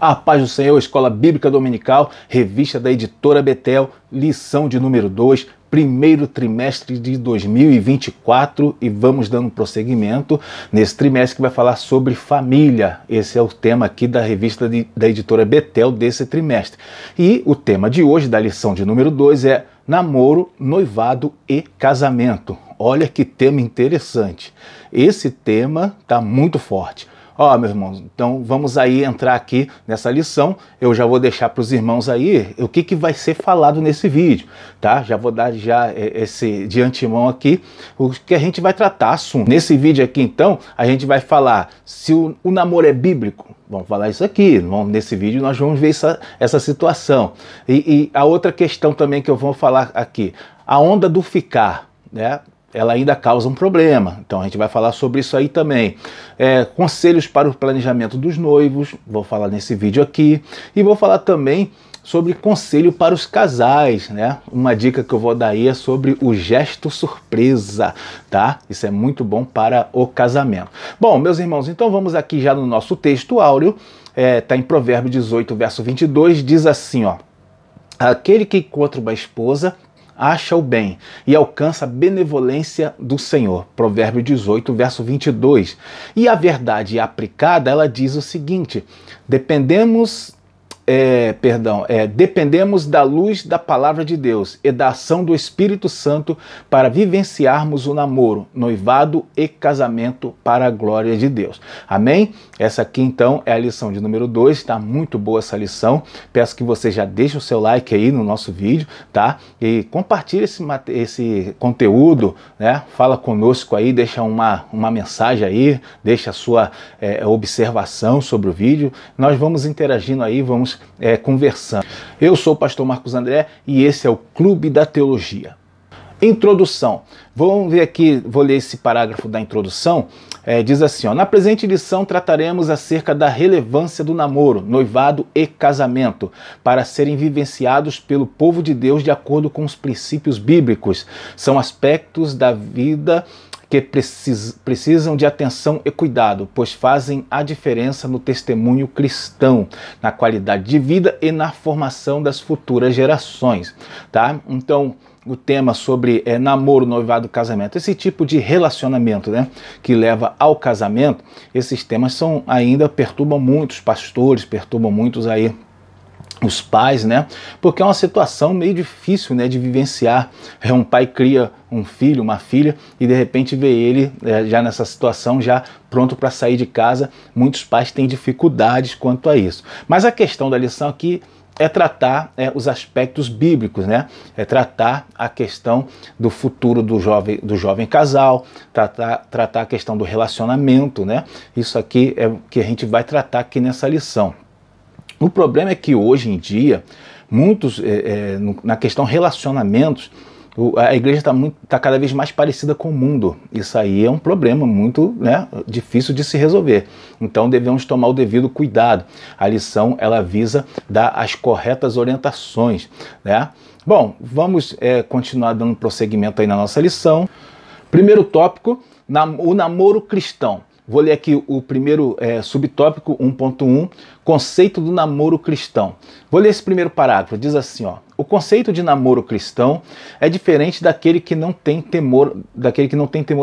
A paz do Senhor, Escola Bíblica Dominical, revista da editora Betel, lição de número 2, primeiro trimestre de 2024, e vamos dando prosseguimento nesse trimestre que vai falar sobre família. Esse é o tema aqui da revista da editora Betel desse trimestre. E o tema de hoje, da lição de número 2, é namoro, noivado e casamento. Olha que tema interessante. Esse tema está muito forte. Ó, meus irmãos, então vamos aí entrar aqui nessa lição. Eu já vou deixar para os irmãos aí o que vai ser falado nesse vídeo, tá? Já vou dar esse de antemão aqui o que a gente vai tratar, assunto. Nesse vídeo aqui, então, a gente vai falar se o namoro é bíblico. Vamos falar isso aqui. Nesse vídeo nós vamos ver essa situação. E a outra questão também que eu vou falar aqui, a onda do ficar, né? Ela ainda causa um problema, então a gente vai falar sobre isso aí também. Conselhos para o planejamento dos noivos, vou falar nesse vídeo aqui, e vou falar também sobre conselho para os casais, né? Uma dica que eu vou dar aí é sobre o gesto surpresa, tá? Isso é muito bom para o casamento. Bom, meus irmãos, então vamos aqui já no nosso texto áureo, tá em Provérbios 18, verso 22, diz assim, ó: aquele que encontra uma esposa acha o bem e alcança a benevolência do Senhor. Provérbio 18, verso 22. E a verdade aplicada, ela diz o seguinte: dependemos da luz da palavra de Deus e da ação do Espírito Santo para vivenciarmos o namoro, noivado e casamento para a glória de Deus. Amém? Essa aqui então é a lição de número 2, tá muito boa essa lição. Peço que você já deixe o seu like aí no nosso vídeo, tá? E compartilhe esse conteúdo, né? Fala conosco aí, deixa uma mensagem aí, deixa a sua observação sobre o vídeo. Nós vamos interagindo aí, vamos conversando. Eu sou o pastor Marcos André e esse é o Clube da Teologia. Introdução. Vamos ver aqui, vou ler esse parágrafo da introdução. Diz assim, ó: na presente lição trataremos acerca da relevância do namoro, noivado e casamento para serem vivenciados pelo povo de Deus de acordo com os princípios bíblicos. São aspectos da vida que precisam de atenção e cuidado, pois fazem a diferença no testemunho cristão, na qualidade de vida e na formação das futuras gerações, tá? Então, o tema sobre namoro, noivado, casamento, esse tipo de relacionamento, né, que leva ao casamento, esses temas ainda perturbam muitos pastores, perturbam muitos aí os pais, né? Porque é uma situação meio difícil, né, de vivenciar. Um pai cria um filho, uma filha, e de repente vê ele já nessa situação, já pronto para sair de casa. Muitos pais têm dificuldades quanto a isso. Mas a questão da lição aqui é tratar os aspectos bíblicos, né? É tratar a questão do futuro do jovem casal, tratar a questão do relacionamento, né? Isso aqui é o que a gente vai tratar aqui nessa lição. O problema é que hoje em dia, muitos, na questão relacionamentos, a igreja está cada vez mais parecida com o mundo. Isso aí é um problema muito, né, difícil de se resolver. Então devemos tomar o devido cuidado. A lição ela visa dar as corretas orientações, né? Bom, vamos continuar dando prosseguimento aí na nossa lição. Primeiro tópico, o namoro cristão. Vou ler aqui o primeiro subtópico 1.1, conceito do namoro cristão. Vou ler esse primeiro parágrafo, diz assim, ó: o conceito de namoro cristão é diferente daquele que não tem temor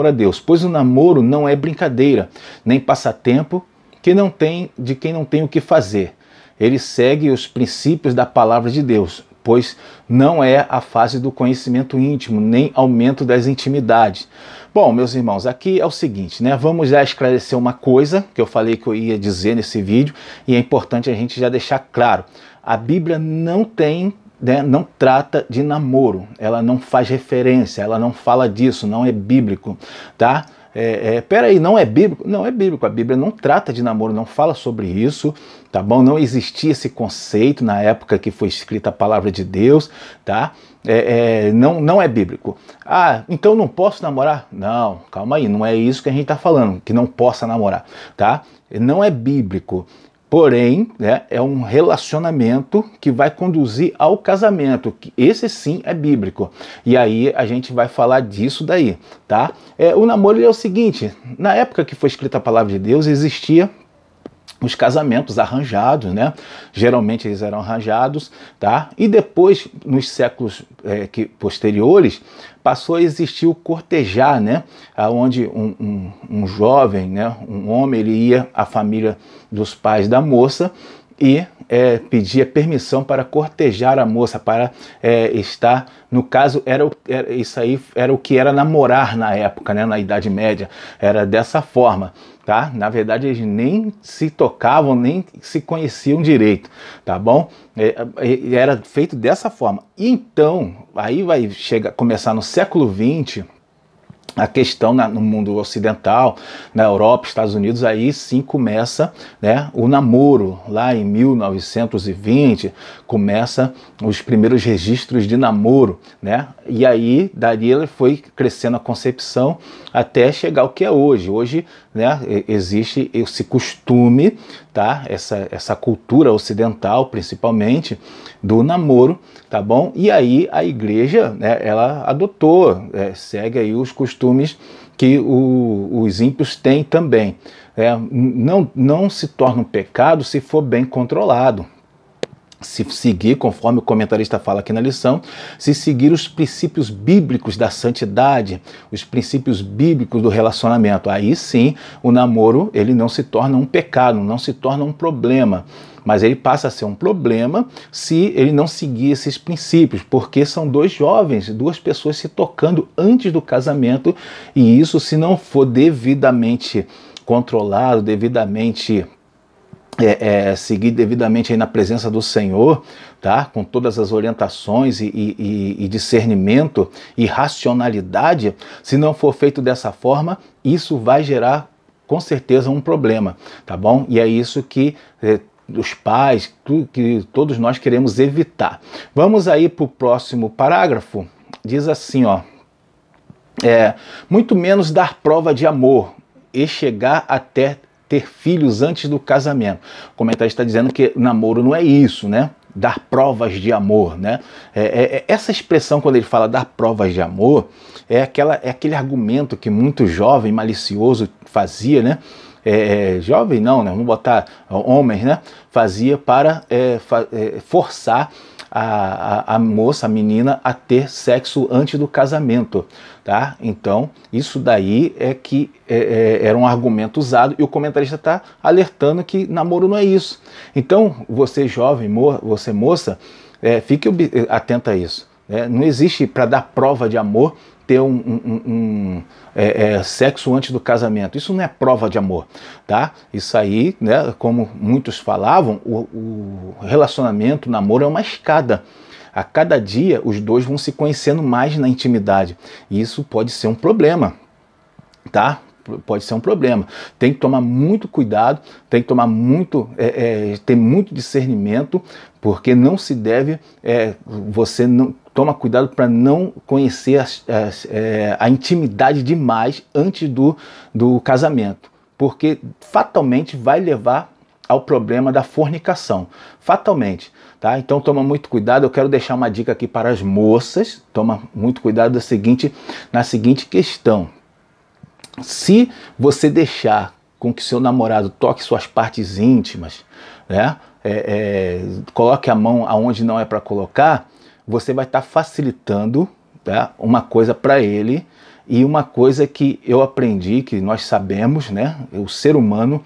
a Deus, pois o namoro não é brincadeira, nem passatempo de quem não tem o que fazer. Ele segue os princípios da palavra de Deus, pois não é a fase do conhecimento íntimo, nem aumento das intimidades. Bom, meus irmãos, aqui é o seguinte, né? Vamos já esclarecer uma coisa que eu falei que eu ia dizer nesse vídeo, e é importante a gente já deixar claro. A Bíblia não tem, né, não trata de namoro, ela não faz referência, ela não fala disso, não é bíblico, tá? Peraí, não é bíblico? Não é bíblico, a Bíblia não trata de namoro, não fala sobre isso, tá bom? Não existia esse conceito na época que foi escrita a palavra de Deus, tá? Não é bíblico. Ah, então não posso namorar? Não, calma aí, não é isso que a gente está falando, que não possa namorar, tá? Não é bíblico. Porém, né, é um relacionamento que vai conduzir ao casamento. Esse sim é bíblico. E aí a gente vai falar disso daí, tá? O namoro é o seguinte, na época que foi escrita a palavra de Deus, existia os casamentos arranjados, né? Geralmente eles eram arranjados, tá? E depois, nos séculos posteriores, passou a existir o cortejar, né? Onde um jovem, né? Um homem, ele ia à família dos pais da moça e pedia permissão para cortejar a moça, para estar, no caso, isso aí era o que era namorar na época, né, na Idade Média, era dessa forma, tá? Na verdade, eles nem se tocavam, nem se conheciam direito, tá bom? Era feito dessa forma. E então, aí vai começar no século XX, a questão no mundo ocidental, na Europa, Estados Unidos, aí sim começa, né, o namoro. Lá em 1920 começa os primeiros registros de namoro, né? E aí dali ele foi crescendo a concepção até chegar ao que é hoje. Hoje, né, existe esse costume, tá? Essa cultura ocidental, principalmente, do namoro, tá bom? E aí a igreja, né, ela adotou, segue aí os costumes que os ímpios têm também. Não se torna um pecado se for bem controlado. Se seguir, conforme o comentarista fala aqui na lição, se seguir os princípios bíblicos da santidade, os princípios bíblicos do relacionamento, aí sim o namoro ele não se torna um pecado, não se torna um problema, mas ele passa a ser um problema se ele não seguir esses princípios, porque são dois jovens, duas pessoas se tocando antes do casamento, e isso, se não for devidamente controlado, devidamente seguir devidamente aí na presença do Senhor, tá? Com todas as orientações e discernimento e racionalidade, se não for feito dessa forma, isso vai gerar com certeza um problema, tá bom? E é isso que os pais, que todos nós queremos evitar. Vamos aí para o próximo parágrafo. Diz assim, ó, muito menos dar prova de amor e chegar até ter filhos antes do casamento. O comentarista está dizendo que namoro não é isso, né? Dar provas de amor, né? Essa expressão, quando ele fala dar provas de amor, é aquele argumento que muito jovem, malicioso fazia, né? Jovem não, né? Vamos botar homens, né? Fazia para forçar a moça, a menina, a ter sexo antes do casamento, tá? Então, isso daí era um argumento usado, e o comentarista está alertando que namoro não é isso. Então, você jovem, você moça, fique atenta a isso, né? Não existe, para dar prova de amor, ter sexo antes do casamento. Isso não é prova de amor, tá? Isso aí, né, como muitos falavam, o relacionamento, o namoro é uma escada. A cada dia os dois vão se conhecendo mais na intimidade. E isso pode ser um problema, tá? Pode ser um problema. Tem que tomar muito cuidado, tem que tomar ter muito discernimento, porque não se deve, você não toma cuidado para não conhecer a intimidade demais antes do casamento, porque fatalmente vai levar ao problema da fornicação, fatalmente, tá? Então toma muito cuidado. Eu quero deixar uma dica aqui para as moças. Toma muito cuidado na seguinte questão: se você deixar com que seu namorado toque suas partes íntimas, né, coloque a mão aonde não é para colocar, você vai estar facilitando, tá, uma coisa para ele, e uma coisa que eu aprendi, que nós sabemos, né, o ser humano,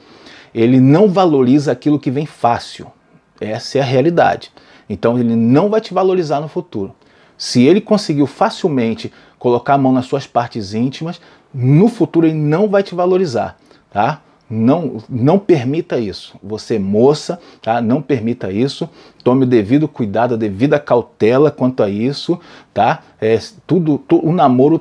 ele não valoriza aquilo que vem fácil. Essa é a realidade. Então ele não vai te valorizar no futuro. Se ele conseguiu facilmente colocar a mão nas suas partes íntimas, no futuro ele não vai te valorizar, tá? Não permita isso. Você, moça, tá? Não permita isso. Tome o devido cuidado, a devida cautela quanto a isso, tá? O namoro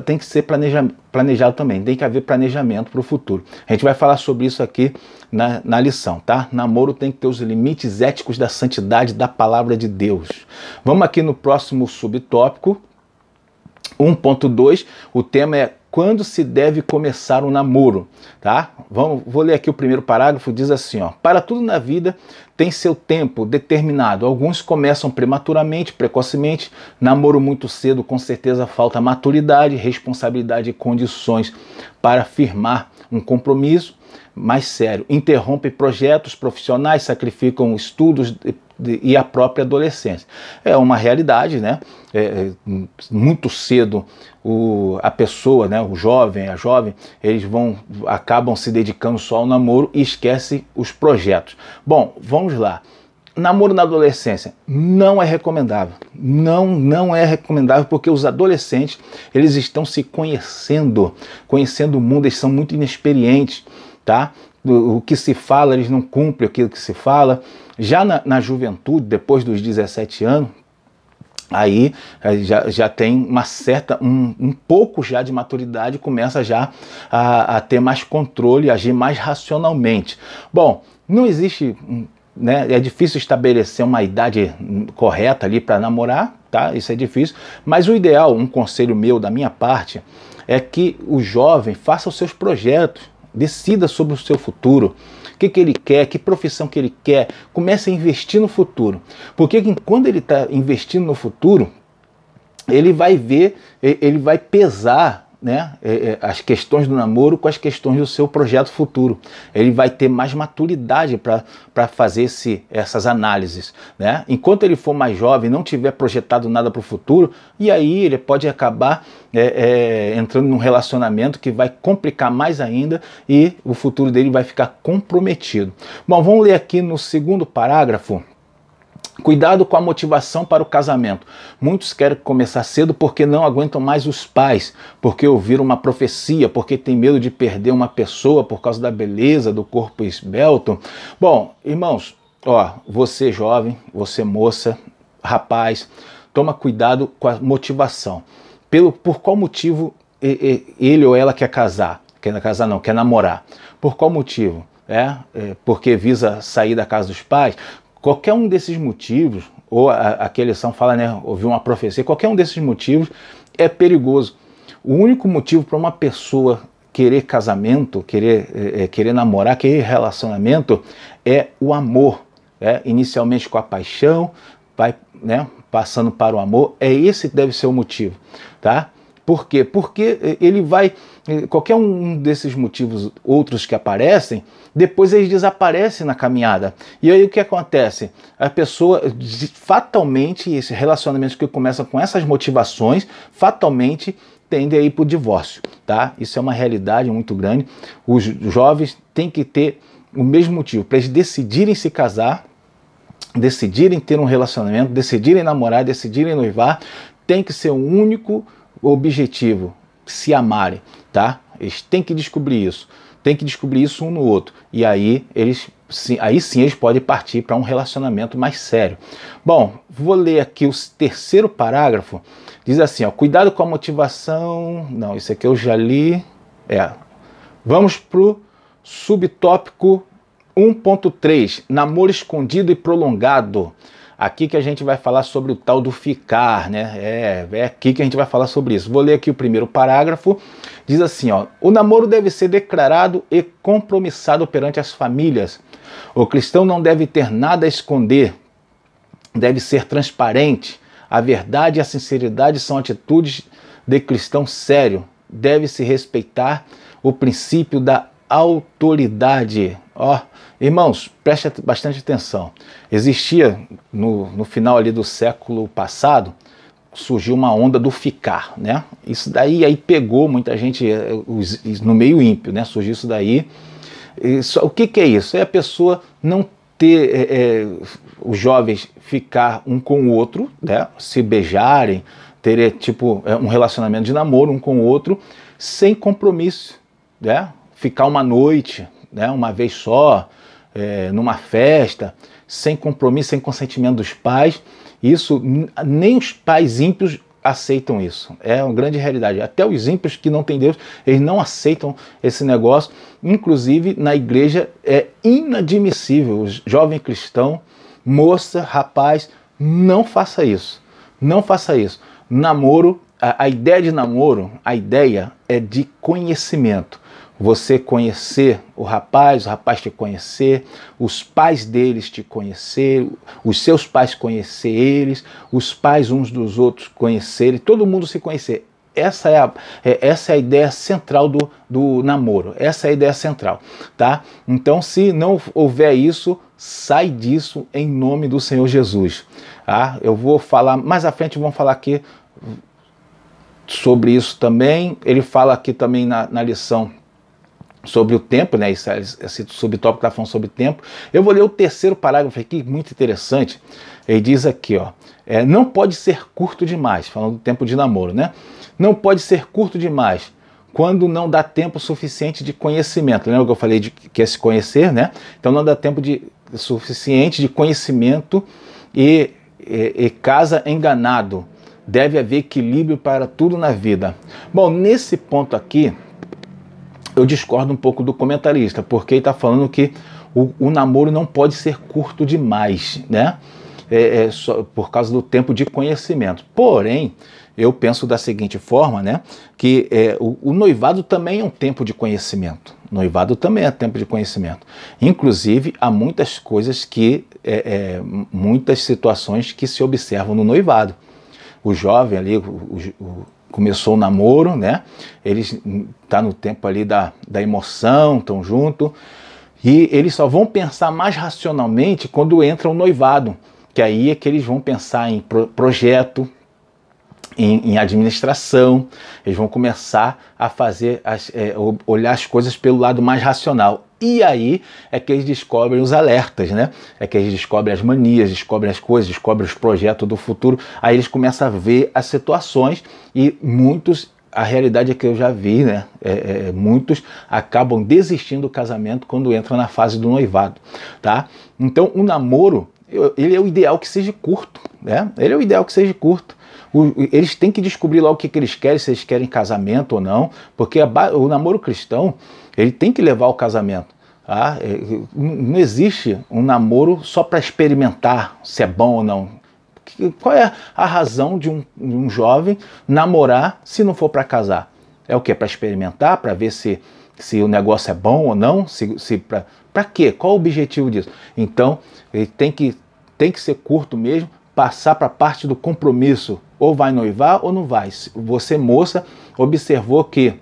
tem que ser planejado também. Tem que haver planejamento para o futuro. A gente vai falar sobre isso aqui na lição, tá? Namoro tem que ter os limites éticos da santidade da palavra de Deus. Vamos aqui no próximo subtópico, 1.2. O tema é: quando se deve começar um namoro, tá? Vou ler aqui o primeiro parágrafo. Diz assim, ó: para tudo na vida tem seu tempo determinado. Alguns começam prematuramente, precocemente. Namoro muito cedo, com certeza falta maturidade, responsabilidade e condições para firmar um compromisso. mais sério. Interrompem projetos profissionais, sacrificam estudos e a própria adolescência. É uma realidade, né? Muito cedo a pessoa, né, o jovem, a jovem, eles acabam se dedicando só ao namoro e esquecem os projetos. Bom, vamos lá. Namoro na adolescência não é recomendável. Não é recomendável, porque os adolescentes, eles estão se conhecendo o mundo, eles são muito inexperientes, tá? O que se fala, eles não cumprem aquilo que se fala. Já na juventude, depois dos 17 anos, aí já tem uma certa, um pouco já de maturidade, começa já a ter mais controle, agir mais racionalmente. Bom, não existe, né, é difícil estabelecer uma idade correta ali para namorar, tá? Isso é difícil, mas o ideal, um conselho meu da minha parte, é que o jovem faça os seus projetos, decida sobre o seu futuro, o que ele quer, que profissão que ele quer, comece a investir no futuro. Porque quando ele está investindo no futuro, ele vai ver, ele vai pesar, né, as questões do namoro com as questões do seu projeto futuro. Ele vai ter mais maturidade para fazer essas análises, né? Enquanto ele for mais jovem, não tiver projetado nada para o futuro, e aí ele pode acabar entrando num relacionamento que vai complicar mais ainda e o futuro dele vai ficar comprometido. Bom, vamos ler aqui no segundo parágrafo. Cuidado com a motivação para o casamento. Muitos querem começar cedo porque não aguentam mais os pais, porque ouviram uma profecia, porque tem medo de perder uma pessoa por causa da beleza, do corpo esbelto. Bom, irmãos, ó, você jovem, você moça, rapaz, toma cuidado com a motivação. Por qual motivo ele ou ela quer casar? Quer namorar. Por qual motivo? Porque visa sair da casa dos pais? Qualquer um desses motivos, ou aqui a lição fala, né, ouvir uma profecia, qualquer um desses motivos é perigoso. O único motivo para uma pessoa querer casamento, querer namorar, querer relacionamento, é o amor. Inicialmente com a paixão, vai, né, passando para o amor, esse que deve ser o motivo, tá? Por quê? Porque ele vai, qualquer um desses motivos outros que aparecem, depois eles desaparecem na caminhada. E aí o que acontece? A pessoa, fatalmente, esses relacionamentos que começam com essas motivações, fatalmente tendem a ir para o divórcio, tá? Isso é uma realidade muito grande. Os jovens têm que ter o mesmo motivo, para eles decidirem se casar, decidirem ter um relacionamento, decidirem namorar, decidirem noivar, tem que ser um único objetivo, se amarem, tá? Eles têm que descobrir isso. Tem que descobrir isso um no outro. E aí sim eles podem partir para um relacionamento mais sério. Bom, vou ler aqui o terceiro parágrafo. Diz assim, ó, cuidado com a motivação... Não, isso aqui eu já li. Vamos para o subtópico 1.3, namoro escondido e prolongado. Aqui que a gente vai falar sobre o tal do ficar, né? É aqui que a gente vai falar sobre isso. Vou ler aqui o primeiro parágrafo. Diz assim, ó, o namoro deve ser declarado e compromissado perante as famílias. O cristão não deve ter nada a esconder, deve ser transparente. A verdade e a sinceridade são atitudes de cristão sério. Deve-se respeitar o princípio da autoridade. Ó, irmãos, preste bastante atenção. Existia, no final ali do século passado, surgiu uma onda do ficar, né? Isso daí aí pegou muita gente no meio ímpio, né? Surgiu isso daí. O que é isso? É a pessoa não ter, os jovens ficar um com o outro, né? Se beijarem, ter tipo um relacionamento de namoro um com o outro, sem compromisso, né? Ficar uma noite, né, uma vez só, numa festa, sem compromisso, sem consentimento dos pais. Isso, nem os pais ímpios aceitam isso. É uma grande realidade. Até os ímpios que não têm Deus, eles não aceitam esse negócio. Inclusive, na igreja é inadmissível. O jovem cristão, moça, rapaz, não faça isso. Não faça isso. Namoro, a ideia de namoro, a ideia é de conhecimento. Você conhecer o rapaz te conhecer, os pais deles te conhecer, os seus pais conhecer eles, os pais uns dos outros conhecerem, todo mundo se conhecer. essa é a ideia central do namoro, essa é a ideia central, tá? Então, se não houver isso, sai disso em nome do Senhor Jesus. Tá? Eu vou falar, mais à frente vamos falar aqui sobre isso também. Ele fala aqui também na lição sobre o tempo, né? Esse subtópico está falando sobre o tempo. Eu vou ler o terceiro parágrafo aqui, muito interessante. Ele diz aqui, ó, não pode ser curto demais, falando do tempo de namoro, né? Não pode ser curto demais quando não dá tempo suficiente de conhecimento. Lembra que eu falei que é se conhecer, né? Então não dá tempo suficiente de conhecimento e casa enganado. Deve haver equilíbrio para tudo na vida. Bom, nesse ponto aqui, eu discordo um pouco do comentarista, porque ele está falando que o namoro não pode ser curto demais, né? Só por causa do tempo de conhecimento. Porém, eu penso da seguinte forma, né? Que o noivado também é um tempo de conhecimento. Noivado também é tempo de conhecimento. Inclusive, há muitas coisas muitas situações que se observam no noivado. O jovem ali, começou o namoro, né? Eles tá no tempo ali da emoção, estão junto, e eles só vão pensar mais racionalmente quando entra o noivado, que aí é que eles vão pensar em projeto, em administração, eles vão começar a fazer, olhar as coisas pelo lado mais racional. E aí é que eles descobrem os alertas, né? É que eles descobrem as manias, descobrem as coisas, descobrem os projetos do futuro. Aí eles começam a ver as situações e muitos, a realidade é que eu já vi, né? Muitos acabam desistindo do casamento quando entram na fase do noivado, tá? Então o namoro, ele é o ideal que seja curto, né? Ele é o ideal que seja curto. Eles têm que descobrir lá o que eles querem, se eles querem casamento ou não, porque o namoro cristão, ele tem que levar ao casamento. Tá? Não existe um namoro só para experimentar se é bom ou não. Qual é a razão de um jovem namorar se não for para casar? É o quê? Para experimentar, para ver se o negócio é bom ou não? Para quê? Qual o objetivo disso? Então, ele tem que ser curto mesmo, passar para a parte do compromisso. Ou vai noivar ou não vai. Você, moça, observou que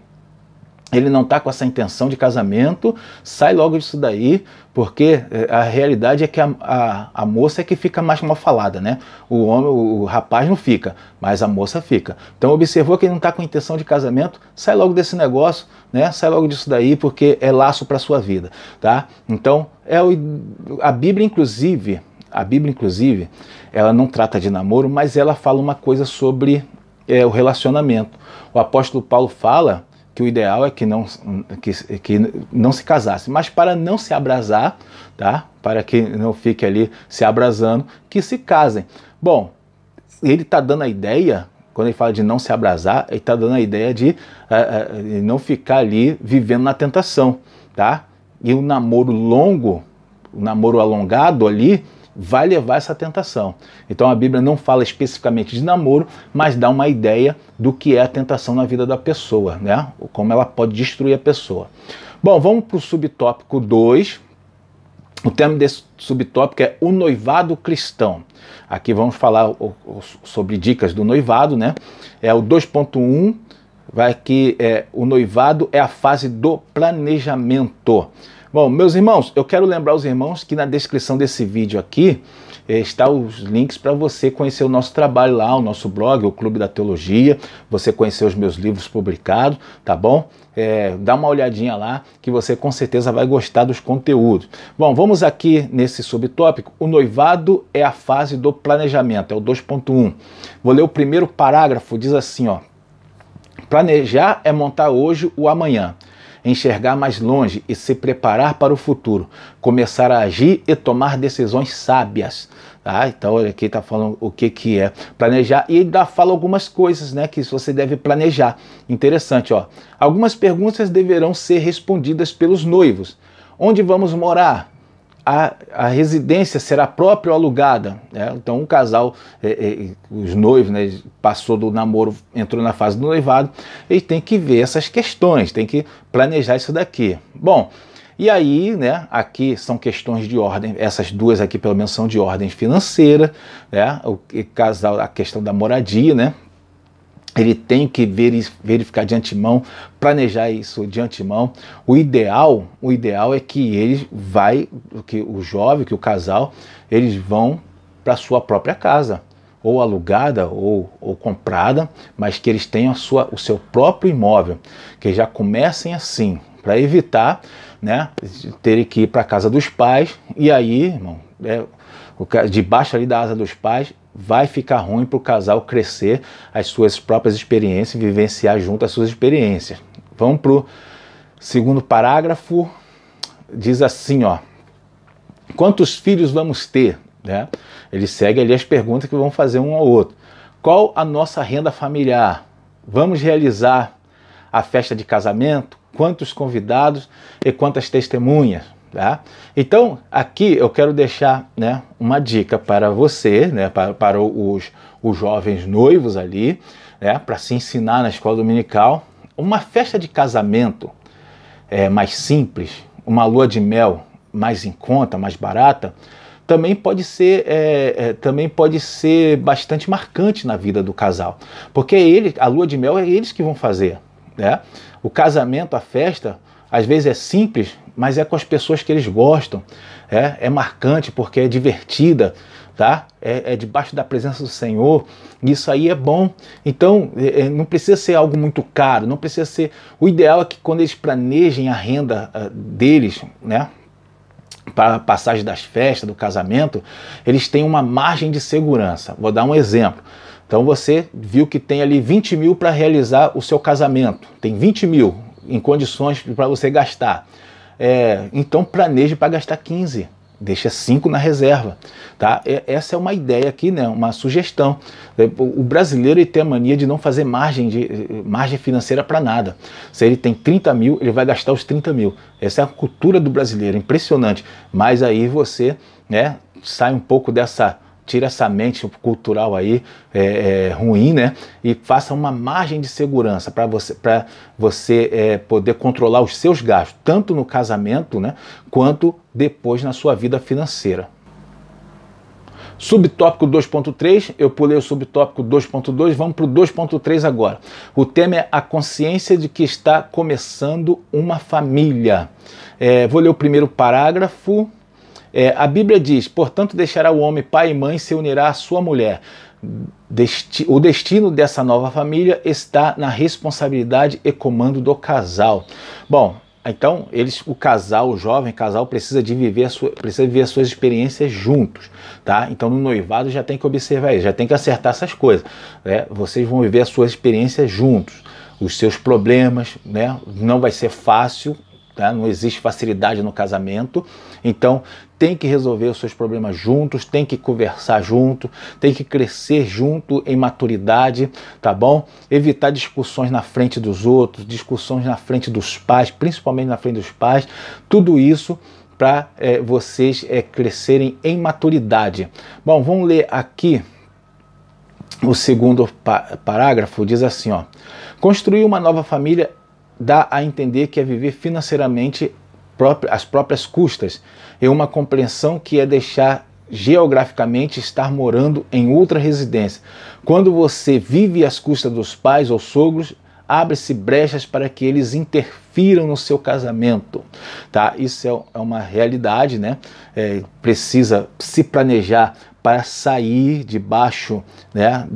ele não está com essa intenção de casamento, sai logo disso daí, porque a realidade é que a moça é que fica mais mal falada, né? O rapaz não fica, mas a moça fica. Então observou que ele não está com intenção de casamento, sai logo desse negócio, né? Sai logo disso daí, porque é laço para a sua vida, tá? Então, a Bíblia, inclusive, ela não trata de namoro, mas ela fala uma coisa sobre o relacionamento. O apóstolo Paulo fala que o ideal é que não se casasse, mas para não se abrasar, tá? Para que não fique ali se abrasando, que se casem. Bom, ele está dando a ideia, quando ele fala de não se abrasar, ele está dando a ideia de não ficar ali vivendo na tentação, tá? E o namoro longo, o namoro alongado ali, vai levar essa tentação. Então a Bíblia não fala especificamente de namoro, mas dá uma ideia do que é a tentação na vida da pessoa, né? Como ela pode destruir a pessoa. Bom, vamos para o subtópico 2. O tema desse subtópico é o noivado cristão. Aqui vamos falar sobre dicas do noivado, né? É o 2.1, vai que o noivado é a fase do planejamento. Bom, meus irmãos, eu quero lembrar os irmãos que na descrição desse vídeo aqui está os links para você conhecer o nosso trabalho lá, o nosso blog, o Clube da Teologia, você conhecer os meus livros publicados, tá bom? Dá uma olhadinha lá que você com certeza vai gostar dos conteúdos. Bom, vamos aqui nesse subtópico. O noivado é a fase do planejamento, é o 2.1. Vou ler o primeiro parágrafo, diz assim, ó. Planejar é montar hoje o amanhã, enxergar mais longe e se preparar para o futuro, começar a agir e tomar decisões sábias. Tá? Então aqui está falando o que é planejar e ainda fala algumas coisas, né, que você deve planejar. Interessante, ó. Algumas perguntas deverão ser respondidas pelos noivos. Onde vamos morar? A residência será própria ou alugada? Então um casal, os noivos, né, passou do namoro, entrou na fase do noivado, ele tem que ver essas questões, tem que planejar isso daqui. Bom, e aí, né, aqui são questões de ordem, essas duas aqui pelo menos são de ordem financeira, né, o casal, a questão da moradia, né, Ele tem que verificar de antemão, planejar isso de antemão. O ideal é que o jovem, que o casal, eles vão para sua própria casa, ou alugada ou comprada, mas que eles tenham o seu próprio imóvel, que já comecem assim, para evitar, né, terem que ir para a casa dos pais, e aí, irmão, debaixo ali da asa dos pais, vai ficar ruim para o casal crescer as suas próprias experiências, vivenciar junto as suas experiências. Vamos para o segundo parágrafo, diz assim, ó: quantos filhos vamos ter? Né? Ele segue ali as perguntas que vão fazer um ao outro. Qual a nossa renda familiar? Vamos realizar a festa de casamento? Quantos convidados e quantas testemunhas? Tá? Então, aqui eu quero deixar, né, uma dica para você, né, para os jovens noivos ali, né, para se ensinar na escola dominical. Uma festa de casamento mais simples, uma lua de mel mais em conta, mais barata, também pode ser bastante marcante na vida do casal, porque a lua de mel é eles que vão fazer, né? O casamento, a festa, às vezes é simples, mas é com as pessoas que eles gostam, é marcante porque é divertida, tá? É debaixo da presença do Senhor, isso aí é bom. Então, não precisa ser algo muito caro, não precisa ser... O ideal é que quando eles planejem a renda deles, né, para a passagem das festas, do casamento, eles têm uma margem de segurança. Vou dar um exemplo. Então você viu que tem ali 20 mil para realizar o seu casamento, tem 20 mil em condições para você gastar. Então planeje para gastar 15, deixa 5 na reserva, tá? Essa é uma ideia aqui, né? Uma sugestão. O brasileiro ele tem a mania de não fazer margem financeira para nada. Se ele tem 30 mil, ele vai gastar os 30 mil. Essa é a cultura do brasileiro, impressionante. Mas aí você, né, sai um pouco tira essa mente cultural aí ruim, né? E faça uma margem de segurança para você poder controlar os seus gastos, tanto no casamento, né, quanto depois na sua vida financeira. Subtópico 2.3, eu pulei o subtópico 2.2, vamos para o 2.3 agora. O tema é a consciência de que está começando uma família. Vou ler o primeiro parágrafo. A Bíblia diz: portanto deixará o homem pai e mãe e se unirá à sua mulher. O destino dessa nova família está na responsabilidade e comando do casal. Bom, então o jovem casal precisa viver as suas experiências juntos, tá? Então no noivado já tem que observar isso, já tem que acertar essas coisas, né? Vocês vão viver as suas experiências juntos, os seus problemas, né? Não vai ser fácil, tá? Não existe facilidade no casamento, então tem que resolver os seus problemas juntos, tem que conversar junto, tem que crescer junto em maturidade, tá bom? Evitar discussões na frente dos outros, discussões na frente dos pais, principalmente na frente dos pais, tudo isso para vocês crescerem em maturidade. Bom, vamos ler aqui o segundo parágrafo, diz assim, ó: construir uma nova família dá a entender que é viver financeiramente às próprias custas, e uma compreensão que é deixar geograficamente estar morando em outra residência. Quando você vive às custas dos pais ou sogros, abre-se brechas para que eles interfiram no seu casamento, tá? Isso é uma realidade, né? Precisa se planejar para sair debaixo, né,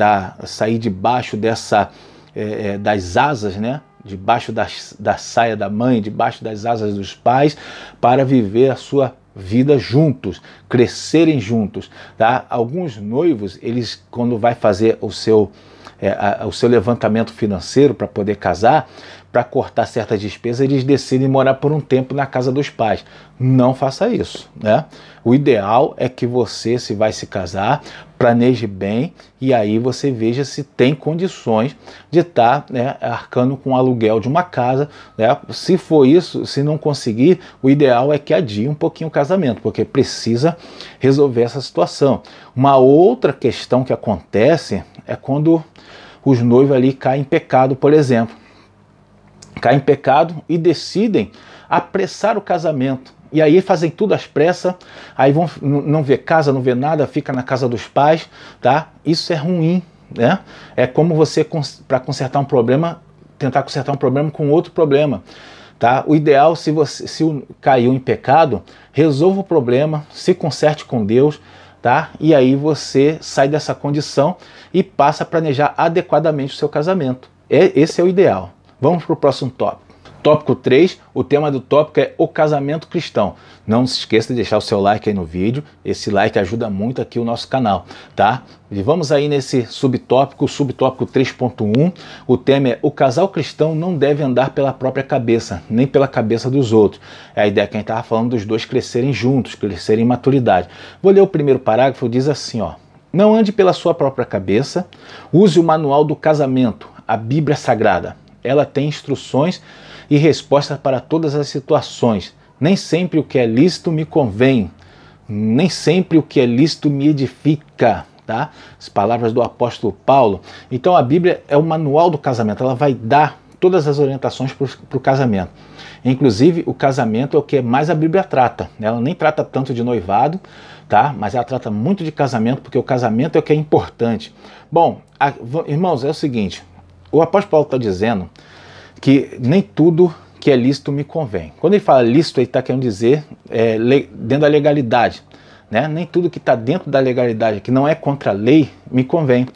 sair debaixo das asas, né? Debaixo da saia da mãe, debaixo das asas dos pais, para viver a sua vida juntos, crescerem juntos, tá? Alguns noivos, eles, quando vai fazer o seu levantamento financeiro para poder casar, para cortar certas despesas, eles decidem morar por um tempo na casa dos pais. Não faça isso, né? O ideal é que você, se vai se casar, planeje bem e aí você veja se tem condições de estar, né, arcando com o aluguel de uma casa, né? Se for isso, se não conseguir, o ideal é que adie um pouquinho o casamento, porque precisa resolver essa situação. Uma outra questão que acontece é quando os noivos ali caem em pecado, por exemplo. Caem em pecado e decidem apressar o casamento. E aí fazem tudo às pressas, aí não vê casa, não vê nada, fica na casa dos pais, tá? Isso é ruim, né? É como você, para consertar um problema, tentar consertar um problema com outro problema. Tá? O ideal, se caiu em pecado, resolva o problema, se conserte com Deus, tá? E aí você sai dessa condição e passa a planejar adequadamente o seu casamento. Esse é o ideal. Vamos para o próximo tópico. Tópico 3, o tema do tópico é o casamento cristão. Não se esqueça de deixar o seu like aí no vídeo, esse like ajuda muito aqui o nosso canal, tá? E vamos aí nesse subtópico 3.1, o tema é o casal cristão não deve andar pela própria cabeça, nem pela cabeça dos outros. É a ideia que a gente estava falando dos dois crescerem juntos, crescerem em maturidade. Vou ler o primeiro parágrafo, diz assim, ó: não ande pela sua própria cabeça, use o manual do casamento, a Bíblia Sagrada. Ela tem instruções e respostas para todas as situações. Nem sempre o que é lícito me convém, nem sempre o que é lícito me edifica, tá? As palavras do apóstolo Paulo. Então a Bíblia é o manual do casamento, ela vai dar todas as orientações para o casamento. Inclusive o casamento é o que mais a Bíblia trata. Ela nem trata tanto de noivado, tá? Mas ela trata muito de casamento, porque o casamento é o que é importante. Bom, irmãos, é o seguinte, o apóstolo Paulo está dizendo que nem tudo que é lícito me convém. Quando ele fala lícito, ele está querendo dizer dentro da legalidade, né? Nem tudo que está dentro da legalidade, que não é contra a lei, me convém.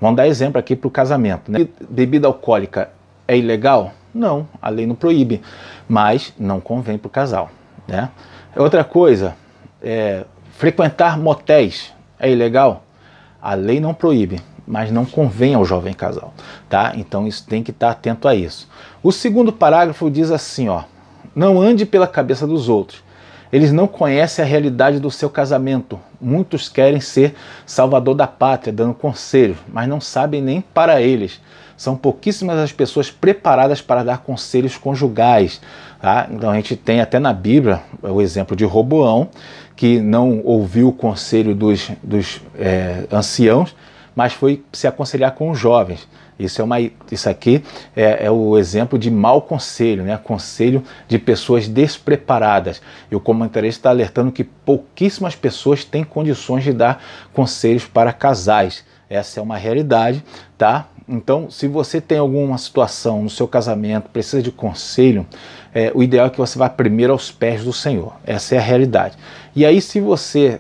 Vamos dar exemplo aqui para o casamento, né? Bebida alcoólica é ilegal? Não, a lei não proíbe, mas não convém para o casal, né? Outra coisa, frequentar motéis é ilegal? A lei não proíbe, mas não convém ao jovem casal, tá? Então isso tem que estar atento a isso. O segundo parágrafo diz assim, ó: não ande pela cabeça dos outros. Eles não conhecem a realidade do seu casamento. Muitos querem ser salvador da pátria, dando conselhos, mas não sabem nem para eles. São pouquíssimas as pessoas preparadas para dar conselhos conjugais, tá? Então a gente tem até na Bíblia o exemplo de Roboão, que não ouviu o conselho dos anciãos, mas foi se aconselhar com os jovens. Isso aqui é o exemplo de mau conselho, né? Conselho de pessoas despreparadas. E o comentarista está alertando que pouquíssimas pessoas têm condições de dar conselhos para casais. Essa é uma realidade, tá? Então, se você tem alguma situação no seu casamento, precisa de conselho, o ideal é que você vá primeiro aos pés do Senhor. Essa é a realidade. E aí, se você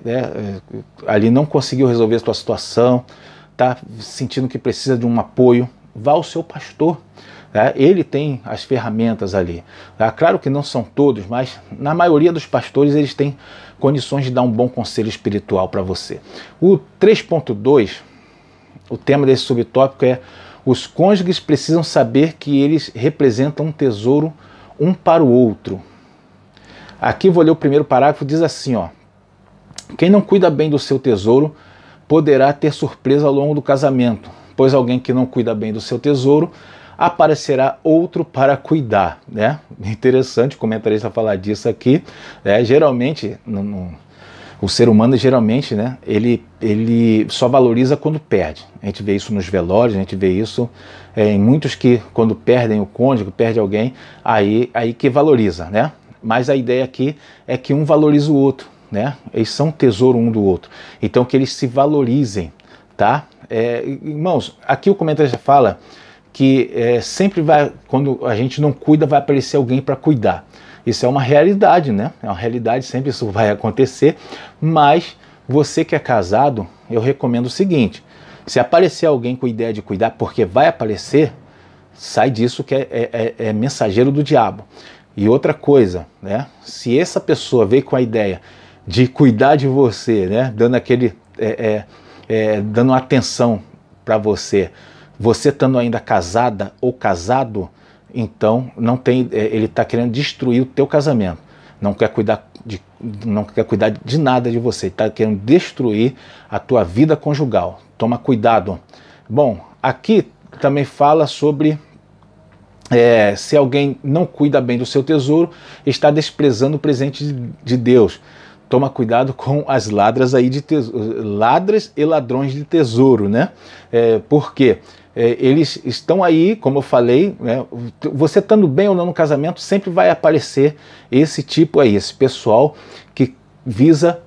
ali não conseguiu resolver a sua situação, está sentindo que precisa de um apoio, vá ao seu pastor. Ele tem as ferramentas ali. Claro que não são todos, mas na maioria dos pastores eles têm condições de dar um bom conselho espiritual para você. O 3.2, o tema desse subtópico é: os cônjuges precisam saber que eles representam um tesouro um para o outro. Aqui vou ler o primeiro parágrafo, diz assim, ó: quem não cuida bem do seu tesouro poderá ter surpresa ao longo do casamento, pois alguém que não cuida bem do seu tesouro, aparecerá outro para cuidar, né? Interessante o comentarista falar disso aqui, né? Geralmente, o ser humano, geralmente, né, ele só valoriza quando perde. A gente vê isso nos velórios, a gente vê isso em muitos que, quando perdem o cônjuge, perde alguém, aí que valoriza, né? Mas a ideia aqui é que um valoriza o outro, né? Eles são tesouro um do outro, então que eles se valorizem, tá? Irmãos, aqui o comentarista fala que sempre vai, quando a gente não cuida, vai aparecer alguém para cuidar. Isso é uma realidade, né? É uma realidade, sempre isso vai acontecer, mas você que é casado, eu recomendo o seguinte: se aparecer alguém com ideia de cuidar, porque vai aparecer, sai disso, que é mensageiro do diabo. E outra coisa, né? Se essa pessoa veio com a ideia de cuidar de você, né? Dando dando atenção para você estando ainda casada ou casado, então ele está querendo destruir o teu casamento. Não quer cuidar de nada de você, está querendo destruir a tua vida conjugal. Toma cuidado. Bom, aqui também fala sobre se alguém não cuida bem do seu tesouro, está desprezando o presente de Deus. Toma cuidado com as ladras aí de ladras e ladrões de tesouro, né? Porque eles estão aí, como eu falei, né? Você estando bem ou não no casamento, sempre vai aparecer esse tipo aí, esse pessoal que visa...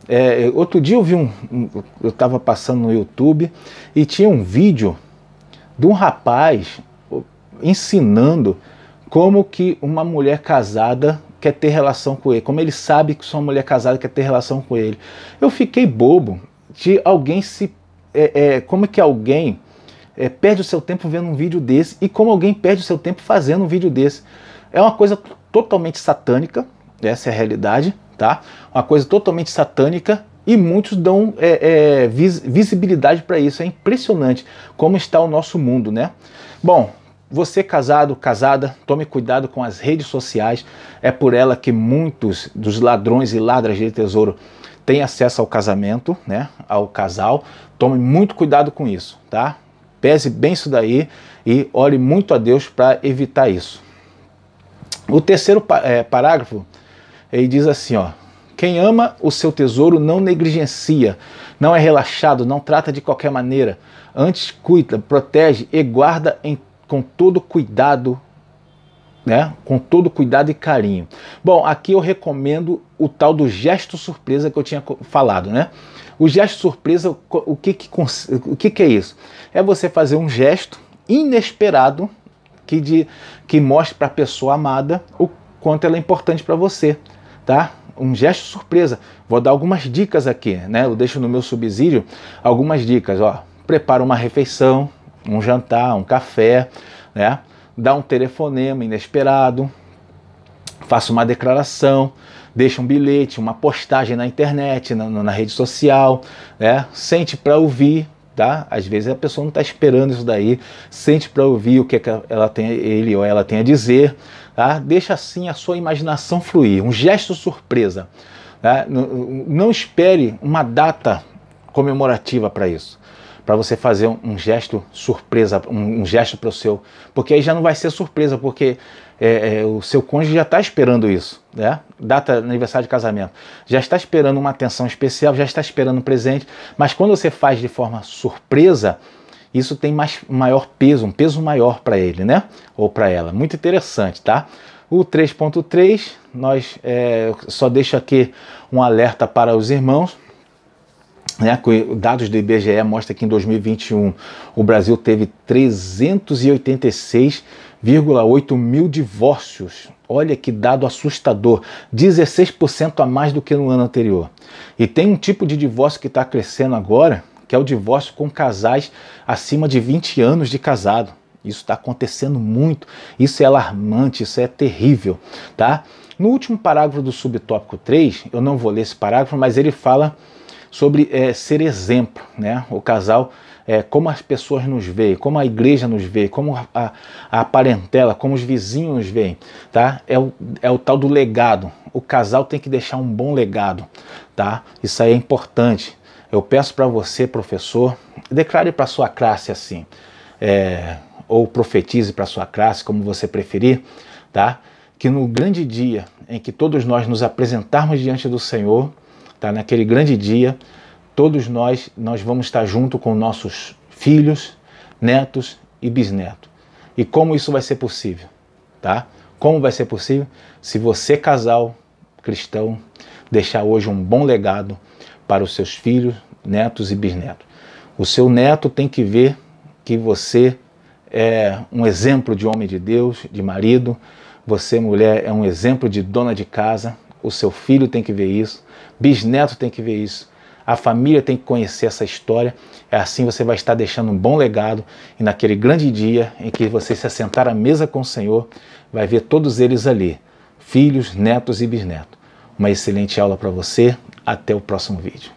outro dia eu vi eu estava passando no YouTube e tinha um vídeo de um rapaz ensinando como que uma mulher casada quer ter relação com ele, como ele sabe que sua mulher casada quer ter relação com ele. Eu fiquei bobo de alguém como que alguém perde o seu tempo vendo um vídeo desse e como alguém perde o seu tempo fazendo um vídeo desse. É uma coisa totalmente satânica, essa é a realidade, tá? Uma coisa totalmente satânica e muitos dão visibilidade para isso. É impressionante como está o nosso mundo, né? Bom, você casado, casada, tome cuidado com as redes sociais. É por ela que muitos dos ladrões e ladras de tesouro têm acesso ao casamento, né? Ao casal. Tome muito cuidado com isso, tá? Pese bem isso daí e ore muito a Deus para evitar isso. O terceiro parágrafo, ele diz assim, ó: quem ama o seu tesouro não negligencia, não é relaxado, não trata de qualquer maneira, antes cuida, protege e guarda com todo cuidado, né? Com todo cuidado e carinho. Bom, aqui eu recomendo o tal do gesto surpresa que eu tinha falado, né? O gesto surpresa, o que é isso? É você fazer um gesto inesperado que mostre para a pessoa amada o quanto ela é importante para você, tá? Um gesto surpresa. Vou dar algumas dicas aqui, né? Eu deixo no meu subsídio algumas dicas, ó. Prepara uma refeição, um jantar, um café, né? Dá um telefonema inesperado, faça uma declaração, deixa um bilhete, uma postagem na internet, na rede social, né? Sente para ouvir, tá? Às vezes a pessoa não está esperando isso daí, sente para ouvir o que ele ou ela tem a dizer, tá? Deixa assim a sua imaginação fluir, um gesto surpresa, tá? Não espere uma data comemorativa para isso, para você fazer um gesto surpresa, um gesto para o seu, porque aí já não vai ser surpresa, porque o seu cônjuge já está esperando isso, né? Data aniversário de casamento, já está esperando uma atenção especial, já está esperando um presente, mas quando você faz de forma surpresa, isso tem maior peso, um peso maior para ele, né? Ou para ela. Muito interessante, tá? O 3.3, só deixo aqui um alerta para os irmãos, né, dados do IBGE mostram que em 2021 o Brasil teve 386,8 mil divórcios. Olha que dado assustador, 16% a mais do que no ano anterior. E tem um tipo de divórcio que está crescendo agora, que é o divórcio com casais acima de 20 anos de casado. Isso está acontecendo muito, isso é alarmante, isso é terrível, tá? No último parágrafo do subtópico 3, eu não vou ler esse parágrafo, mas ele fala sobre ser exemplo, né? O casal, como as pessoas nos veem, como a igreja nos vê, como a parentela, como os vizinhos nos veem, tá? É o tal do legado. O casal tem que deixar um bom legado, tá? Isso aí é importante. Eu peço para você, professor, declare para sua classe assim, ou profetize para sua classe, como você preferir, tá? Que no grande dia em que todos nós nos apresentarmos diante do Senhor, tá? Naquele grande dia, todos nós vamos estar junto com nossos filhos, netos e bisnetos. E como isso vai ser possível? Tá? Como vai ser possível? Se você, casal cristão, deixar hoje um bom legado para os seus filhos, netos e bisnetos. O seu neto tem que ver que você é um exemplo de homem de Deus, de marido. Você, mulher, é um exemplo de dona de casa. O seu filho tem que ver isso, bisneto tem que ver isso, a família tem que conhecer essa história. É assim você vai estar deixando um bom legado e naquele grande dia em que você se assentar à mesa com o Senhor, vai ver todos eles ali, filhos, netos e bisnetos. Uma excelente aula para você, até o próximo vídeo.